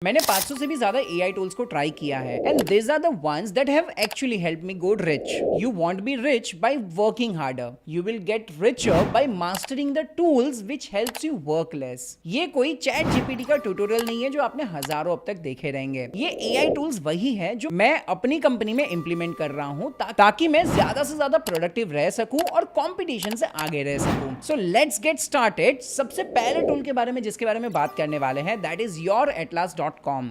मैंने 500 से भी ज्यादा AI टूल्स को ट्राई किया है and these are the ones that have actually helped me go rich. You won't be rich by working harder. You will get richer by mastering the tools which helps you work less. ये कोई chat GPT का tutorial नहीं है जो आपने हजारों अब तक देखे रहेंगे। ये AI टूल्स वही है जो मैं अपनी कंपनी में इंप्लीमेंट कर रहा हूँ ताकि मैं ज्यादा से ज्यादा प्रोडक्टिव रह सकूं और कंपटीशन से आगे रह सकूं। So let's get started. सबसे पहले टूल के बारे में जिसके बारे में बात करने वाले हैं that is YourAtlas.com.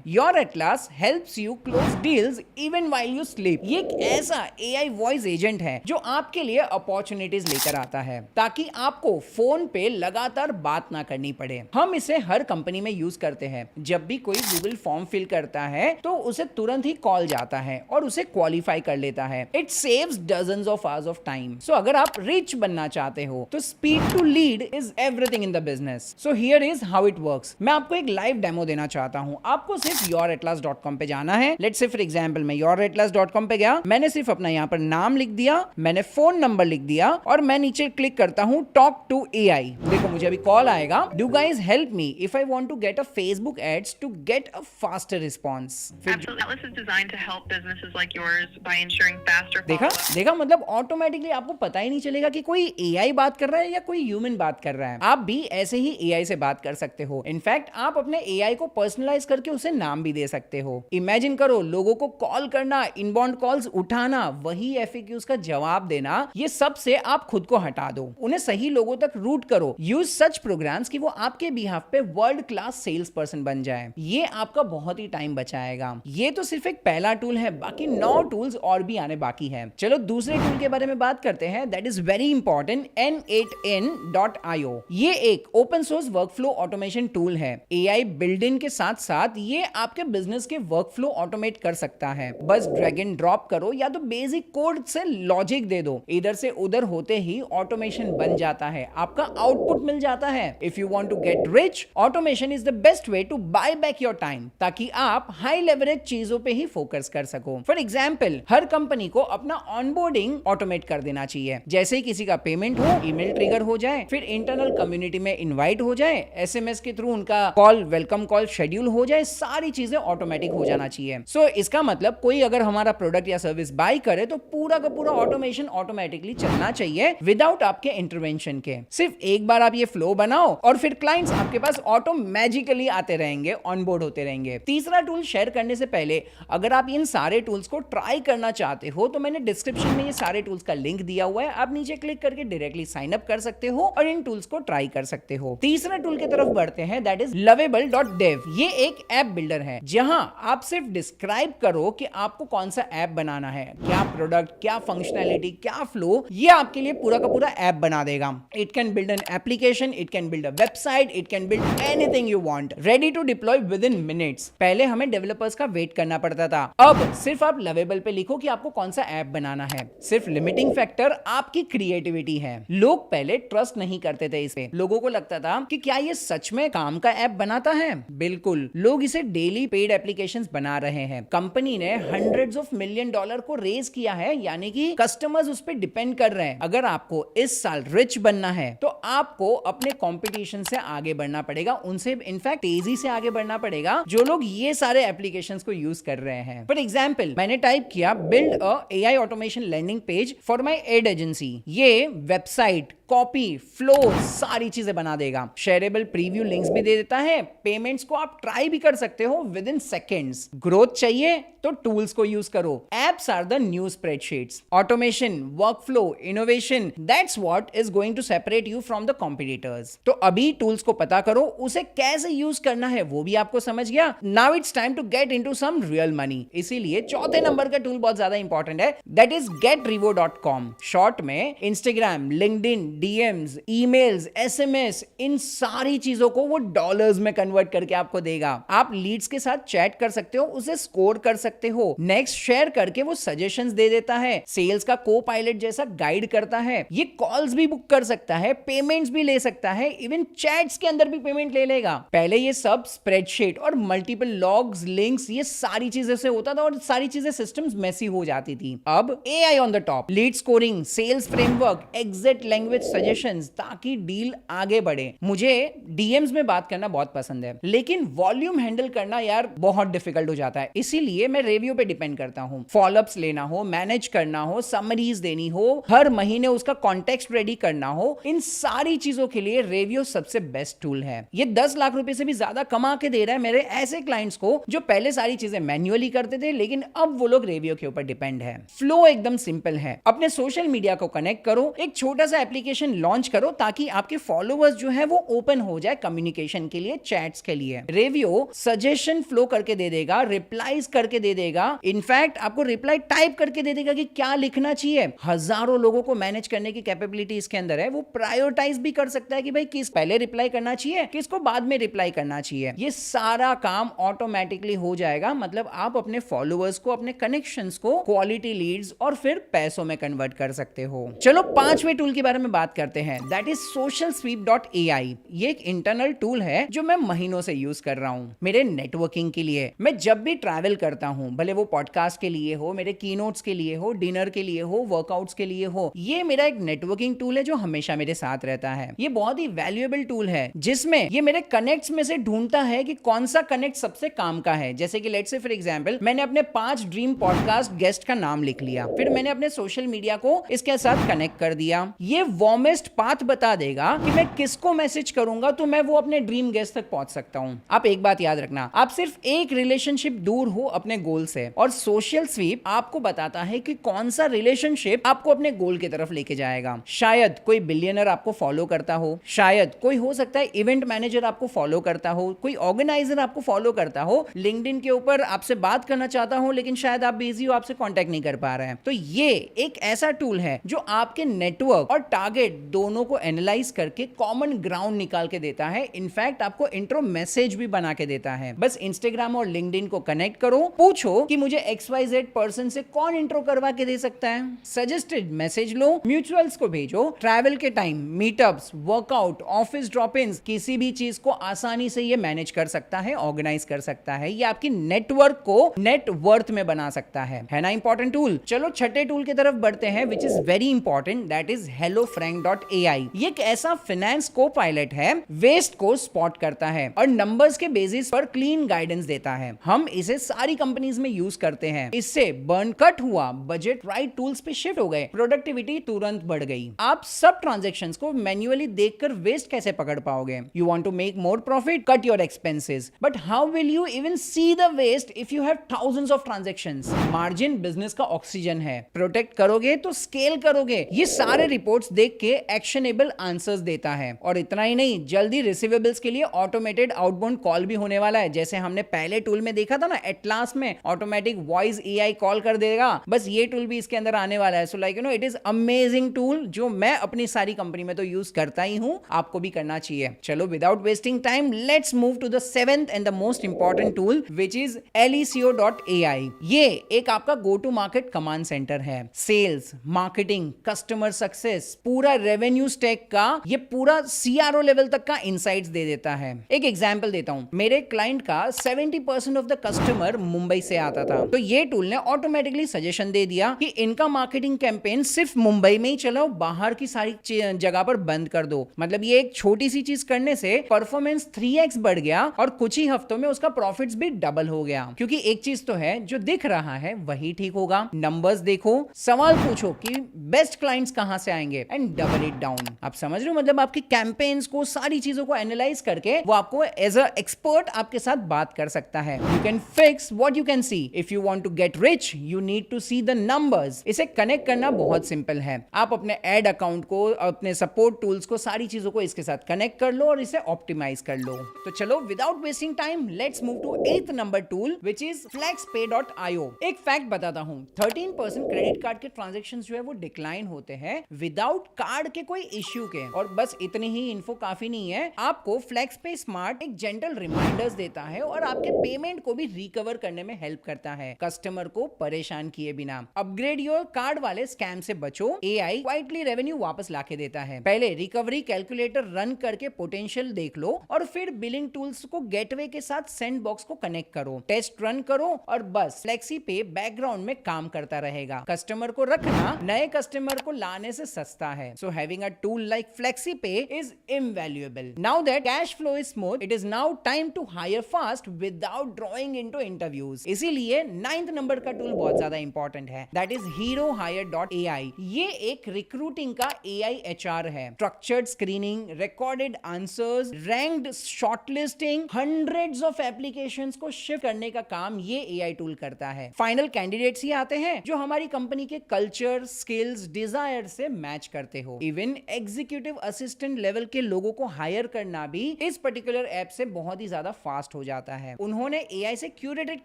Your Atlas helps you close deals even while you sleep. ये एक ऐसा AI वॉइस एजेंट है जो आपके लिए अपॉर्चुनिटीज लेकर आता है ताकि आपको फोन पे लगातार बात ना करनी पड़े। हम इसे हर कंपनी में यूज करते हैं। जब भी कोई गूगल फॉर्म फिल करता है तो उसे तुरंत ही कॉल जाता है और उसे क्वालिफाई कर लेता है। It saves dozens of hours of time. So अगर आप रिच बनना चाहते हो तो speed to lead is everything in the business. So here is how it works. मैं आपको एक लाइव डेमो देना चाहता हूं। आपको सिर्फ YourAtlas.com पे जाना है। लेट्स से फॉर एग्जांपल मैं YourAtlas.com पे गया, मैंने सिर्फ अपना यहाँ पर नाम लिख दिया, मैंने फोन नंबर लिख दिया और मैं नीचे क्लिक करता हूँ टॉक टू AI। देखो मुझे अभी कॉल आएगा। Do guys help me if I want to get a Facebook ads to get a faster response. Atlas is designed to help businesses like yours by ensuring faster देखा follow-up. देखा मतलब automatically आपको पता ही नहीं चलेगा कि कोई AI बात कर रहा है या कोई ह्यूमन बात कर रहा है। आप भी ऐसे ही AI से बात कर सकते हो। इनफैक्ट आप अपने AI को पर्सनलाइज करके उसे नाम भी दे सकते हो। इमेजिन करो लोगों को कॉल करना, इनबाउंड कॉल्स उठाना, वही FAQs का जवाब देना, ये सब से आप खुद को हटा दो। उन्हें सही लोगों तक रूट करो। यूज सच प्रोग्राम्स कि वो आपके बिहाफ पे वर्ल्ड क्लास सेल्स पर्सन बन जाए। ये आपका बहुत ही टाइम बचाएगा। ये तो सिर्फ एक पहला टूल है, बाकी 9 टूल्स और भी आने बाकी है। चलो दूसरे टूल के बारे में बात करते हैं। That is very important, N8N.io। ये एक open source workflow automation tool है। AI बिल्ड इन के साथ साथ ये आपके बिजनेस के वर्कफ्लो ऑटोमेट कर सकता है। बस ड्रैग एंड ड्रॉप करो या तो बेसिक कोड से लॉजिक दे दो, इधर से उधर होते ही ऑटोमेशन बन जाता है, आपका आउटपुट मिल जाता है। If you want to get rich, automation is the best way to buy back your time ताकि आप हाई लेवरेज चीजों पे ही फोकस कर सको। फॉर एग्जाम्पल हर कंपनी को अपना ऑनबोर्डिंग ऑटोमेट कर देना चाहिए। जैसे ही किसी का पेमेंट हो, ईमेल ट्रिगर हो जाए, फिर इंटरनल कम्युनिटी में इनवाइट हो जाए, SMS के थ्रू उनका कॉल, वेलकम कॉल शेड्यूल हो जाए, सारी चीजें ऑटोमेटिक हो जाना चाहिए। सो इसका मतलब कोई अगर हमारा प्रोडक्ट या सर्विस बाय करे तो पूरा का पूरा ऑटोमेशन ऑटोमेटिकली चलना चाहिए विदाउट आपके इंटरवेंशन के। सिर्फ एक बार आप ये फ्लो बनाओ और फिर क्लाइंट्स आपके पास ऑटो मैजिकली आते रहेंगे, ऑनबोर्ड होते रहेंगे। तीसरा टूल शेयर करने से पहले अगर आप इन सारे टूल्स को ट्राई करना चाहते हो तो मैंने डिस्क्रिप्शन में ये सारे टूल्स का लिंक दिया हुआ है। आप नीचे क्लिक करके डायरेक्टली साइन अप कर सकते हो और इन टूल्स को ट्राई कर सकते हो। तीसरे टूल की तरफ बढ़ते हैं, दैट इज Lovable.dev। ये एक ऐप बिल्डर है जहां आप सिर्फ डिस्क्राइब करो कि आपको कौन सा ऐप बनाना है, क्या प्रोडक्ट, क्या फंक्शनैलिटी, क्या फ्लो, ये आपके लिए पूरा का पूरा ऐप बना देगा। It can build an application, it can build a website, it can build anything you want, ready to deploy within minutes. पहले हमें डेवलपर्स का वेट करना पड़ता था, अब सिर्फ आप लवेबल पे लिखो कि आपको कौन सा ऐप बनाना है। सिर्फ लिमिटिंग फैक्टर आपकी क्रिएटिविटी है। लोग पहले ट्रस्ट नहीं करते थे इस पे, लोगों को लगता था कि क्या ये सच में काम का ऐप बनाता है। बिल्कुल, लोग इसे डेली पेड एप्लीकेशंस बना रहे हैं। कंपनी ने $100 of million को रेज किया है, यानी कि कस्टमर्स उस पे डिपेंड कर रहे हैं। अगर आपको इस साल रिच बनना है तो आपको अपने कंपटीशन से आगे बढ़ना पड़ेगा, उनसे इनफैक्ट तेजी से आगे बढ़ना पड़ेगा जो लोग ये सारे एप्लीकेशंस को यूज कर रहे हैं। फॉर एग्जांपल मैंने टाइप किया build a AI automation landing page for my ad agency. ये वेबसाइट, कॉपी, फ्लो, सारी चीजें बना देगा। शेयरेबल प्रीव्यू लिंक्स भी दे देता है। पेमेंट्स को आप ट्राई भी कर सकते हो विद इन सेकेंड्स। ग्रोथ चाहिए तो टूल्स को यूज करो। Apps are the new spreadsheets. Automation, workflow, innovation, that's what is going to separate you from the competitors. तो अभी टूल्स को पता करो, उसे कैसे यूज करना है वो भी आपको समझ गया। Now it's time to get into some real money. इसीलिए चौथे नंबर का टूल बहुत ज्यादा इंपॉर्टेंट है, दैट इज GetRevo.com। शॉर्ट में Instagram, LinkedIn, DMs, emails, SMS, इन सारी चीजों को वो डॉलर्स में कन्वर्ट करके आपको देगा। आप लीड्स के साथ चैट कर सकते हो, उसे स्कोर कर सकते हो, नेक्स्ट शेयर करके वो सजेशंस दे देता है, सेल्स का को पायलट जैसा गाइड करता है, ये कॉल्स भी बुक कर सकता है, पेमेंट्स भी ले सकता है, इवन चैट्स के अंदर भी पेमेंट ले लेगा। पहले ये सब स्प्रेडशीट और मल्टीपल लॉग्स, लिंक्स, ये सारी चीजें से होता था और सारी चीजें सिस्टम्स मेसी हो जाती थी। अब AI on the top, lead scoring, sales framework, exit language suggestions ताकि डील आगे बढ़े। मुझे डीएम्स में बात करना बहुत पसंद है, लेकिन वॉल्यूम हैंडल करना यार बहुत डिफिकल्ट हो जाता है, इसीलिए मैं रेवियो पे डिपेंड करता हूं। फॉलोअप्स लेना हो, मैनेज करना हो, समरीज देनी हो, हर महीने उसका कॉन्टेक्स्ट रेडी करना हो, इन सारी चीजों के लिए रेवियो सबसे बेस्ट टूल है। ये 10 लाख रुपए से भी ज्यादा कमा के दे रहा है मेरे ऐसे क्लाइंट्स को जो पहले सारी चीजें मैन्युअली करते थे, लेकिन अब वो लोग रेवियो के ऊपर डिपेंड है। फ्लो एकदम सिंपल है। अपने सोशल मीडिया को कनेक्ट करो, एक छोटा सा एप्लीकेशन लॉन्च करो ताकि आपके फॉलोअर्स जो है वो ओपन हो जाए कम्युनिकेशन के लिए, चैट्स के लिए। रेवियो सजेशन फ्लो करके दे देगा, रिप्लाईज करके दे देगा, इनफैक्ट आपको रिप्लाई टाइप करके दे देगा कि क्या लिखना चाहिए। हजारों लोगों को मैनेज करने की कैपेबिलिटी इसके अंदर है। वो प्रायोरिटाइज भी कर सकता है कि भाई किस पहले रिप्लाई करना चाहिए, किसको बाद में रिप्लाई करना चाहिए। ये सारा काम ऑटोमेटिकली हो जाएगा। मतलब आप अपने फॉलोअर्स को, अपने कनेक्शंस को क्वालिटी लीड्स और फिर पैसों में कन्वर्ट कर सकते हो। चलो 5वें टूल के बारे में बात करते हैं, दैट इज socialsweep.ai। ये एक इंटरनल टूल है जो मैं महीनों से यूज कर रहा हूं मेरे नेटवर्किंग के लिए। मैं जब भी ट्रैवल करता हूं, भले वो पॉडकास्ट के लिए हो, मेरे कीनोट्स के लिए हो, डिनर के लिए हो, वर्कआउट्स के लिए हो, ये मेरा एक नेटवर्किंग टूल है जो हमेशा मेरे साथ रहता है। ये बहुत ही वैल्यूएबल टूल है जिसमें ये मेरे कनेक्ट्स में से ढूंढता है कि कौन सा कनेक्ट सबसे काम का है। जैसे कि लेट्स से फॉर एग्जांपल मैंने अपने 5 ड्रीम पॉडकास्ट गेस्ट का नाम लिख लिया, फिर मैंने अपने सोशल मीडिया को इसके साथ कनेक्ट कर दिया। ये वार्मेस्ट पाथ बता देगा कि मैं किसको मैसेज करूंगा तो मैं वो अपने ड्रीम गेस्ट तक पहुंच सकता हूं। आप एक बात याद रखना, आप सिर्फ एक रिलेशनशिप दूर हो अपने गोल से, और सोशल स्वीप आपको बताता है कि कौन सा रिलेशनशिप आपको अपने गोल की तरफ लेके जाएगा। शायद कोई बिलियनर आपको फॉलो करता हो, शायद कोई हो सकता है इवेंट मैनेजर आपको फॉलो करता हो, कोई ऑर्गेनाइजर आपको फॉलो करता हो, लिंक्डइन के ऊपर आपसे बात करना चाहता हो लेकिन शायद आप बिजी हो, आपसे कांटेक्ट नहीं कर पा रहे हैं। तो ये एक ऐसा टूल है जो आपके नेटवर्क और टारगेट दोनों को एनालाइज करके कॉमन ग्राउंड निकाल के देता है। इनफैक्ट आपको इंट्रो मैसेज भी बना के देता है। बस इंस्टाग्राम और लिंक्डइन को कनेक्ट करो, पूछो कि मुझे XYZ पर्सन से कौन इंट्रो करवा के दे सकता है, सजेस्टेड मैसेज लो, म्यूचुअल्स को भेजो, ट्रैवल के time meetups, workout, office drop ins, किसी भी चीज को आसानी से ये मैनेज कर सकता है, ऑर्गेनाइज कर सकता है। ये आपकी नेटवर्क को नेट वर्थ में बना सकता है ना इंपॉर्टेंट टूल। चलो 6ठे टूल की तरफ बढ़ते हैं which is very important, that is hellofrank.ai। ये एक ऐसा फाइनेंस को पायलट है, वेस्ट को स्पॉट करता है और नंबर्स के बेसिस पर क्लीन गाइडेंस देता है। हम इसे सारी कंपनीज में यूज करते हैं। इससे बर्न कट हुआ, बजट राइट टूल्स पे शिफ्ट हो गए, प्रोडक्टिविटी तुरंत बढ़ गई। आप सब ट्रांजैक्शंस को मैन्युअली देखकर वेस्ट कैसे पकड़ पाओगे? You want to make more profit, cut your expenses, but how will you even see the waste if you have thousands of transactions? Margin business का ऑक्सीजन है, प्रोटेक्ट करोगे तो स्केल करोगे। ये सारे रिपोर्ट्स देख के एक्शनेबल आंसर्स देता है। और इतना ही नहीं, जल्दी रिसीवेबल्स के लिए ऑटोमेटेड आउटबाउंड कॉल भी होने वाला है। जैसे हमने पहले टूल में देखा था ना, एटलास में ऑटोमेटिक वॉइस एआई कॉल कर देगा, बस ये टूल भी इसके अंदर आने वाला है। So like you know it is amazing tool जो मैं अपनी सारी कंपनी में तो यूज करता ही हूं, आपको भी करना चाहिए। चलो without wasting time let's move to the 7th and the most important tool which is Leceo.ai। ये एक आपका go to market command centre है। सेल्स, मार्केटिंग, कस्टमर सक्सेस, पूरा रेवेन्यू स्टैक का ये पूरा CRO लेवल तक का इनसाइट्स दे देता है। एक एग्जांपल देता हूं, मेरे क्लाइंट का 70% ऑफ द कस्टमर मुंबई से आता था, तो ये टूल ने ऑटोमेटिकली सजेशन दे दिया कि इनका मार्केटिंग कैंपेन सिर्फ मुंबई में ही चलाओ, बाहर की सारी जगह पर बंद कर दो। मतलब ये एक छोटी सी चीज करने से परफॉर्मेंस 3x बढ़ गया और कुछ ही हफ्तों में उसका प्रॉफिट्स भी डबल हो गया। क्योंकि एक चीज तो है, जो दिख रहा है वही ठीक होगा। नंबर्स देखो, सवाल पूछो कि बेस्ट क्लाइंट्स कहां से आएंगे एंड डबल इट डाउन। आप समझ रहे हो? मतलब आपकी कैंपेन्स को, सारी चीजों को एनालाइज करके वो आपको एज अ एक्सपर्ट आपके साथ बात कर सकता है। You can fix what you can see. If you want to get rich you need to see the numbers. इसे कनेक्ट करना बहुत सिंपल है। आप अपने एड अकाउंट को, अपने सपोर्ट टूल्स को, सारी चीजों को इसके साथ कनेक्ट कर लो और इसे ऑप्टिमाइज कर लो। तो चलो without wasting time let's move to 8th number tool which is flexpay.io। एक फैक्ट बताता हूं, 13% क्रेडिट कार्ड के ट्रांजैक्शंस जो है वो डिक्लाइन होते हैं विदाउट कार्ड के कोई इश्यू के। और बस इतनी ही इन्फो काफी नहीं है, आपको फ्लेक्सपे स्मार्ट एक जेंटल रिमाइंडर्स देता है और आपके पेमेंट को भी रिकवर करने में हेल्प करता है, कस्टमर को परेशान किए बिना। अपग्रेड योर कार्ड वाले स्कैम से बचो, AI क्वाइटली रेवेन्यू वापस लाके देता है। पहले रिकवरी कैलकुलेटर रन करके पोटेंशियल देख लो और फिर बिलिंग टूल्स को गेटवे के साथ सेंड बॉक्स को कनेक्ट करो, टेस्ट रन करो और बस फ्लेक्सी पे बैकग्राउंड में काम करता रहेगा। कस्टमर को रखना नए कस्टमर को लाने से सस्ता है। So having a tool like FlexiPay is invaluable. Now that cash flow is smooth, it is now time to hire fast without drawing into interviews. इसीलिए 9th नंबर का टूल बहुत ज्यादा इंपॉर्टेंट है, that is HeroHire.ai. ये एक recruiting का AI HR है. Structured screening, recorded answers, ranked shortlisting, hundreds of applications को शिफ्ट करने का काम ये AI टूल करता है. फाइनल कैंडिडेट्स ही आते हैं जो हमारी कंपनी के कल्चर, स्किल्स, डिजायर से मैच करते हो. इवन एग्जीक्यूटिव असिस्टेंट लेवल के लोगों को हायर करना भी इस पर्टिकुलर ऐप से बहुत ही ज्यादा फास्ट हो जाता है. उन्होंने AI से क्यूरेटेड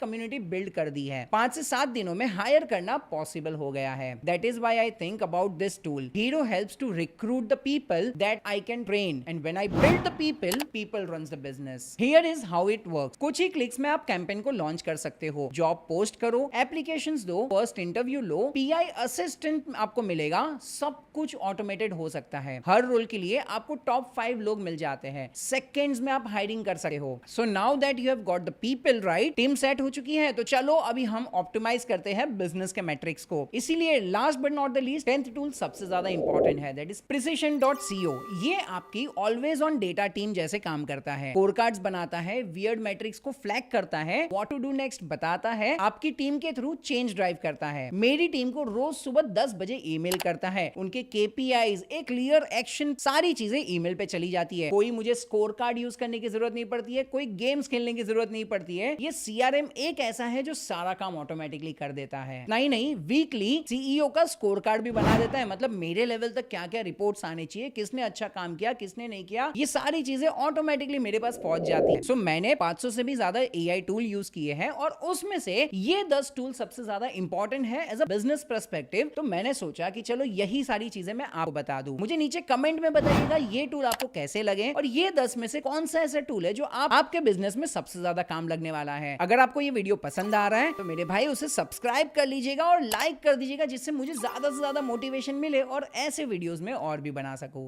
कम्युनिटी बिल्ड कर दी है. 5 से 7 दिनों में हायर करना पॉसिबल हो गया है. That is why I think about this tool. Hero helps to recruit the people that I can train, and when I build the people runs the business. Here is how it works. कुछ ही clicks में आप campaign को launch कर सकते हो. Job post करो, applications दो, फर्स्ट इंटरव्यू लो, PI असिस्टेंट आपको मिलेगा. सब कुछ ऑटोमेटेड हो सकता है. हर रोल के लिए आपको टॉप 5 लोग मिल जाते हैं. सेकंड्स में आप हायरिंग कर सकते हो. So now that you have got the people right, team set हो चुकी है. तो चलो अभी हम ऑप्टिमाइज करते हैं बिजनेस के मैट्रिक्स को. इसीलिए last but not the least 10th tool सबसे ज्यादा इंपॉर्टेंट है, दैट इज precision.co. ये आपकी ऑलवेज ऑन डेटा टीम जैसे काम करता है. स्कोर कार्ड्स बनाता है, वियर्ड मैट्रिक्स को फ्लैग करता है, व्हाट टू डू नेक्स्ट बताता है, आपकी टीम के थ्रू चेंज ड्राइव करता है. मेरी टीम को रोज सुबह 10 बजे ईमेल करता है. उनके KPIs, एक क्लियर एक्शन, सारी चीजें ईमेल पे चली जाती है. कोई मुझे स्कोर कार्ड यूज करने की जरूरत नहीं पड़ती है, कोई गेम्स खेलने की जरूरत नहीं पड़ती है. ये CRM एक ऐसा है जो सारा काम ऑटोमेटिकली कर देता है. नहीं, वीकली CEO का स्कोर कार्ड भी बना देता है. मतलब मेरे लेवल तक क्या क्या रिपोर्ट्स आने चाहिए, किसने अच्छा काम किया, किसने नहीं किया, ये सारी चीजें ऑटोमेटिकली मेरे पास पहुंच जाती है. सो मैंने 500 से भी ज्यादा AI टूल यूज किए हैं और उसमें से ये 10 टूल सबसे ज्यादा इंपॉर्टेंट है एज अ बिजनेस पर्सपेक्टिव. तो मैंने सोचा कि चलो यही सारी चीजें मैं आपको बता दूं. मुझे नीचे कमेंट में बताइएगा ये टूल आपको कैसे लगे और ये 10 में से कौन सा ऐसा टूल है जो आपके बिजनेस में सबसे ज्यादा काम लगने वाला है. अगर आपको ये वीडियो पसंद आ रहा है तो मेरे भाई उसे सब्सक्राइब कर लीजिएगा और लाइक कर दीजिएगा, जिससे मुझे ज्यादा से ज्यादा मोटिवेशन मिले और ऐसे वीडियोस में और भी बना सकूं.